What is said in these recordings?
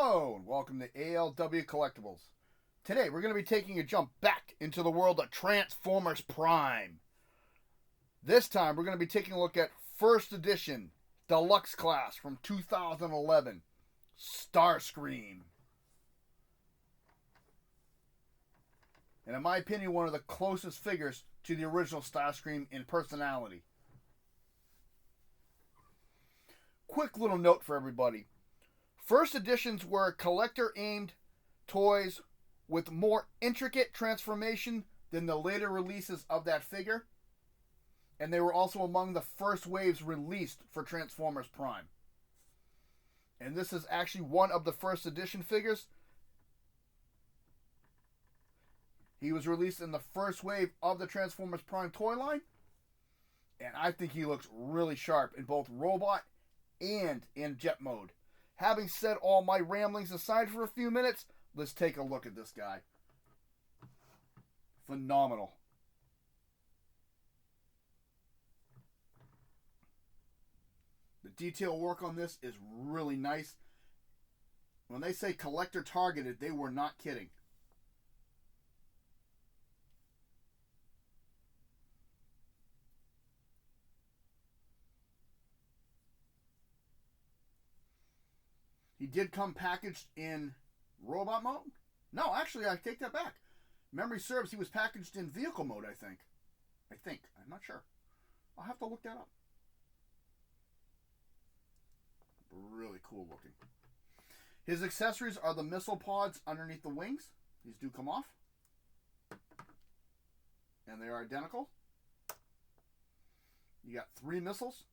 Hello, and welcome to ALW Collectibles. Today, we're going to be taking a jump back into the world of Transformers Prime. This time, we're going to be taking a look at first edition, deluxe class from 2011, Starscream. And in my opinion, one of the closest figures to the original Starscream in personality. Quick little note for everybody. First editions were collector-aimed toys with more intricate transformation than the later releases of that figure. And they were also among the first waves released for Transformers Prime. And this is actually one of the first edition figures. He was released in the first wave of the Transformers Prime toy line. And I think he looks really sharp in both robot and in jet mode. Having said all my ramblings aside for a few minutes, let's take a look at this guy. Phenomenal. The detail work on this is really nice. When they say collector targeted, they were not kidding. He did come packaged in robot mode. No, actually, I take that back. Memory serves, he was packaged in vehicle mode, I think. I'm not sure. I'll have to look that up. Really cool looking. His accessories are the missile pods underneath the wings. These do come off. And they are identical. You got 3 missiles.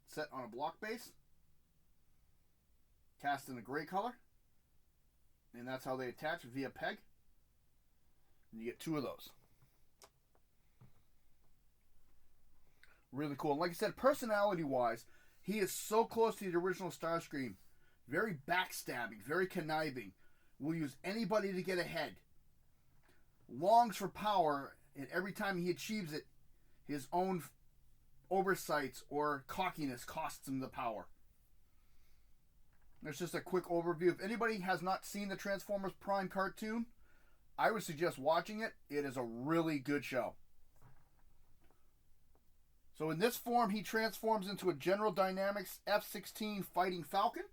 Set on a block base, cast in a gray color, and that's how they attach via peg. And you get 2 of those. Really cool. And like I said, personality-wise, he is so close to the original Starscream. Very backstabbing, very conniving. Will use anybody to get ahead. Longs for power, and every time he achieves it, his own oversights or cockiness costs him the power. There's just a quick overview. If anybody has not seen the Transformers Prime cartoon, I would suggest watching it. It is a really good show. So in this form, he transforms into a General Dynamics F-16 Fighting Falcon.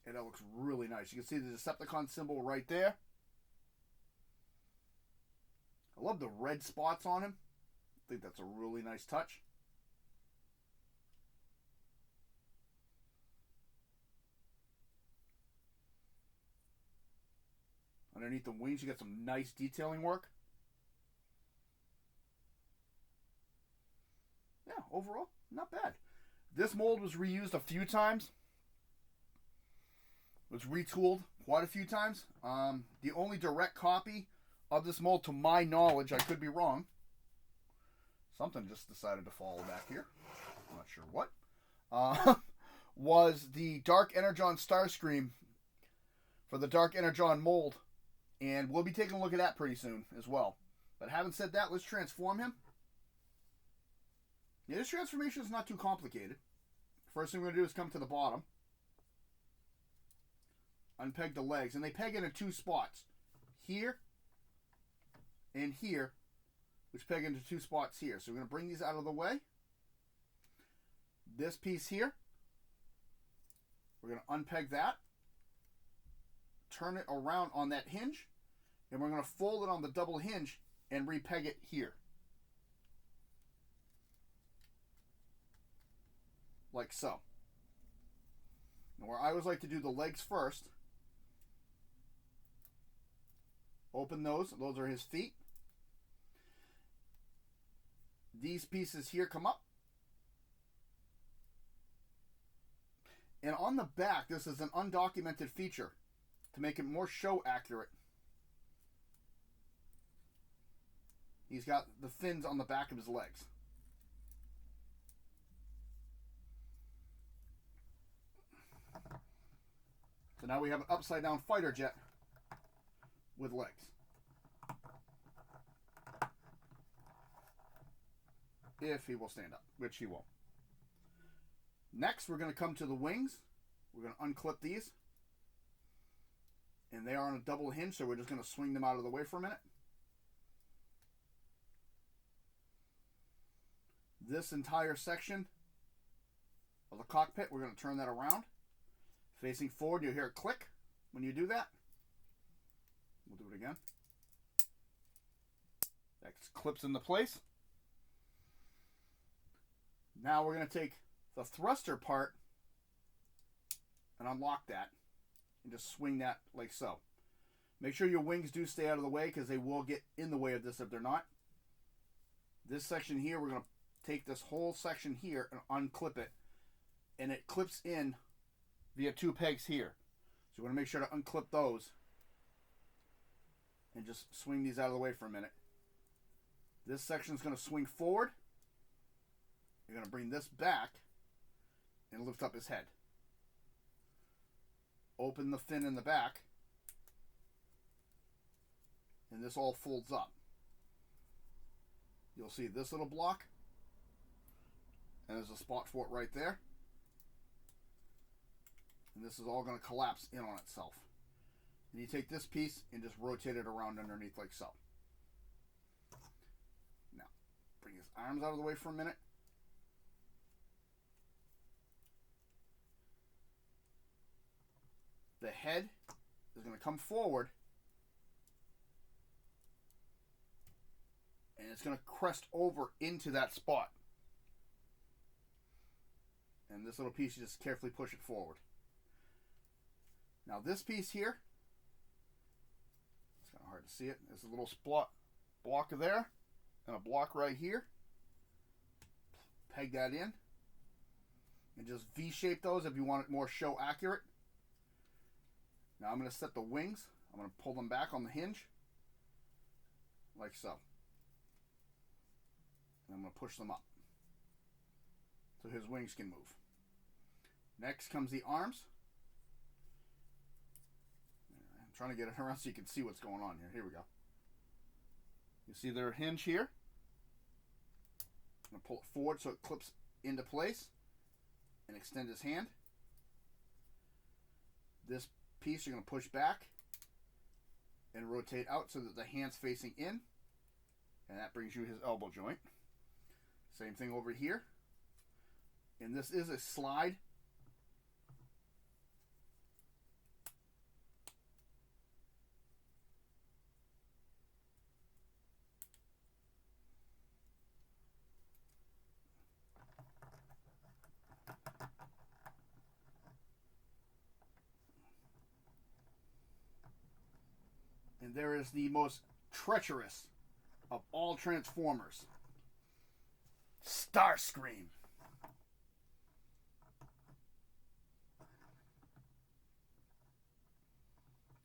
And it looks really nice. You can see the Decepticon symbol right there. I love the red spots on him. I think that's a really nice touch. Underneath the wings, you got some nice detailing work. Yeah, overall, not bad. This mold was reused a few times. It was retooled quite a few times. The only direct copy of this mold, to my knowledge, I could be wrong. Something just decided to fall back here. I'm not sure what. Was the Dark Energon Starscream for the Dark Energon mold. And we'll be taking a look at that pretty soon as well. But having said that, let's transform him. Yeah, this transformation is not too complicated. First thing we're going to do is come to the bottom. Unpeg the legs. And they peg into 2 spots. Here and here. Which peg into 2 spots here. So we're going to bring these out of the way. This piece here. We're going to unpeg that. Turn it around on that hinge. And we're going to fold it on the double hinge and repeg it here. Like so. Now where I always like to do the legs first. Open those. Those are his feet. These pieces here come up. And on the back, this is an undocumented feature to make it more show accurate. He's got the fins on the back of his legs. So now we have an upside down fighter jet with legs. If he will stand up, which he won't. Next, we're going to come to the wings. We're going to unclip these. And they are on a double hinge, so we're just going to swing them out of the way for a minute. This entire section of the cockpit, we're going to turn that around. Facing forward, you'll hear a click when you do that. We'll do it again. That clips into place. Now we're going to take the thruster part and unlock that and just swing that like so. Make sure your wings do stay out of the way because they will get in the way of this if they're not. This section here, we're going to take this whole section here and unclip it, and it clips in via 2 pegs here. So you want to make sure to unclip those and just swing these out of the way for a minute. This section is going to swing forward. You're going to bring this back and lift up his head. Open the fin in the back, and this all folds up. You'll see this little block, and there's a spot for it right there. And this is all going to collapse in on itself. And you take this piece and just rotate it around underneath like so. Now, bring his arms out of the way for a minute. The head is going to come forward, and it's going to crest over into that spot. And this little piece, you just carefully push it forward. Now this piece here, it's kind of hard to see it. There's a little block there and a block right here. Peg that in. And just V-shape those if you want it more show accurate. Now I'm going to set the wings. I'm going to pull them back on the hinge. Like so. And I'm going to push them up. So his wings can move. Next comes the arms. I'm trying to get it around so you can see what's going on here. Here we go. You see their hinge here? I'm going to pull it forward so it clips into place and extend his hand. This piece you're going to push back and rotate out so that the hand's facing in, and that brings you his elbow joint. Same thing over here. And this is a slide. And there is the most treacherous of all Transformers, Starscream.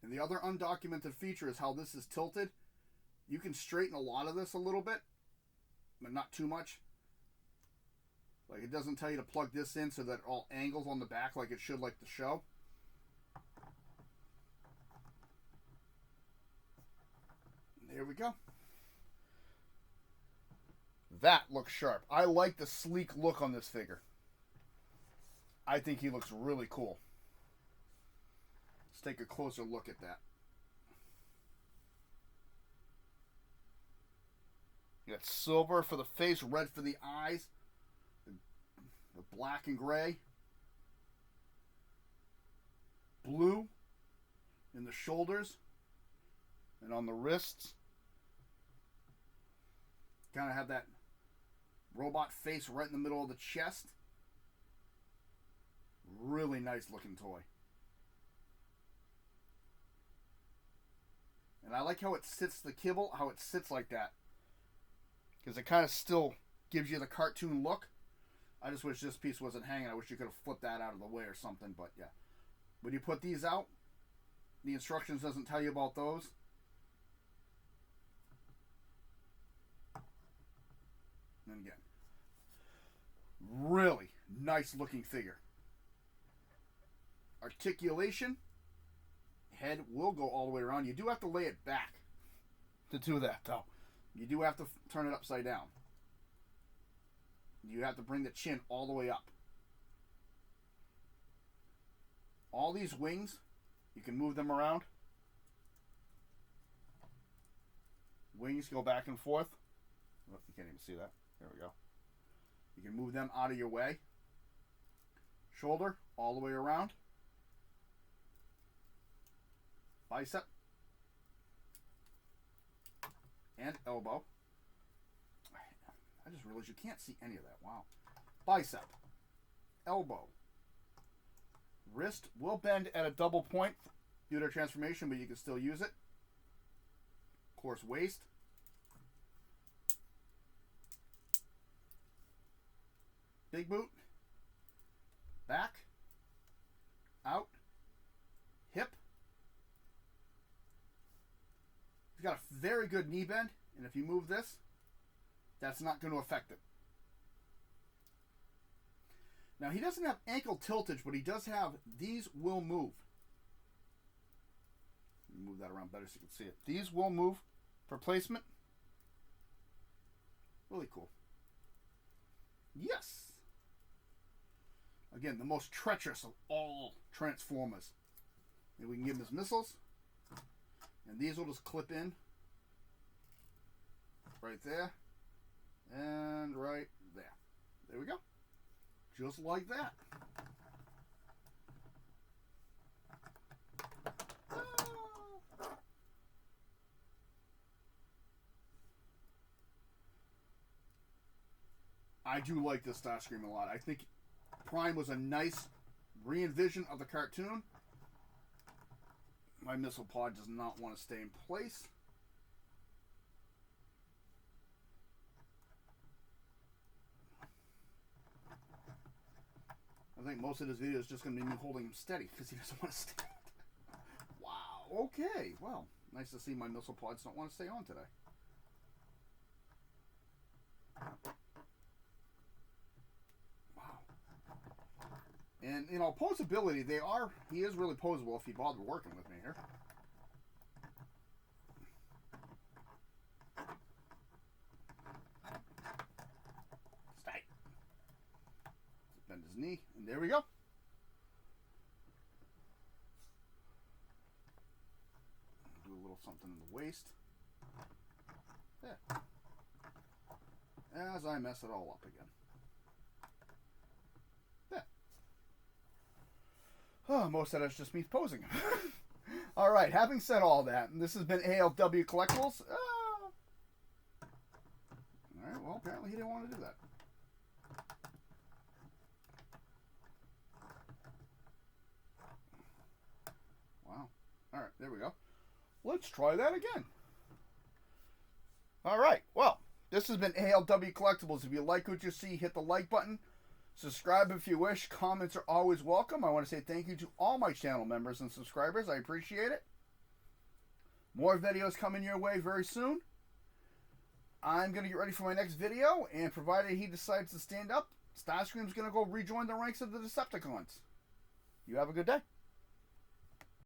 And the other undocumented feature is how this is tilted. You can straighten a lot of this a little bit, but not too much. Like, it doesn't tell you to plug this in so that it all angles on the back like it should, like the show. There we go. That looks sharp. I like the sleek look on this figure. I think he looks really cool. Let's take a closer look at that. You got silver for the face, red for the eyes, the black and gray, blue in the shoulders and on the wrists. Kind of have that robot face right in the middle of the chest. Really nice looking toy. And I like how it sits, the kibble, how it sits like that. Because it kind of still gives you the cartoon look. I just wish this piece wasn't hanging. I wish you could have flipped that out of the way or something. But yeah. When you put these out, the instructions doesn't tell you about those. And again, really nice looking figure. Articulation, head will go all the way around. You do have to lay it back to do that though. You do have to turn it upside down. You have to bring the chin all the way up. All these wings, you can move them around. Wings go back and forth. Oh, you can't even see that. There we go. You can move them out of your way. Shoulder, all the way around. Bicep. And elbow. I just realized you can't see any of that. Wow. Bicep. Elbow. Wrist will bend at a double point due to transformation, but you can still use it. Of course, waist. Big boot. Back. Out. Hip. He's got a very good knee bend, and if you move this, that's not going to affect it. Now, he doesn't have ankle tiltage, but he does have these will move. Let me move that around better so you can see it. These will move for placement. Really cool. Yes. Again, the most treacherous of all Transformers. Maybe we can give him his missiles. And these will just clip in. Right there. And right there. There we go. Just like that. I do like this Starscream a lot. I think Prime was a nice re-envision of the cartoon. My missile pod does not want to stay in place. I think most of this video is just going to be me holding him steady because he doesn't want to stand. Wow. Okay. Well, nice to see my missile pods don't want to stay on today. Wow. And, you know, posability, he is really posable if he bothered working with me here. Stay. Bend his knee, and there we go. Do a little something in the waist. There. As I mess it all up again. There. Oh, most of that's just me posing. All right, having said all that, this has been ALW Collectibles. All right, well, apparently he didn't want to do that. Wow. All right, there we go. Let's try that again. All right, well, this has been ALW Collectibles. If you like what you see, hit the like button. Subscribe if you wish. Comments are always welcome. I want to say thank you to all my channel members and subscribers. I appreciate it. More videos coming your way very soon. I'm going to get ready for my next video, and provided he decides to stand up, Starscream's going to go rejoin the ranks of the Decepticons. You have a good day.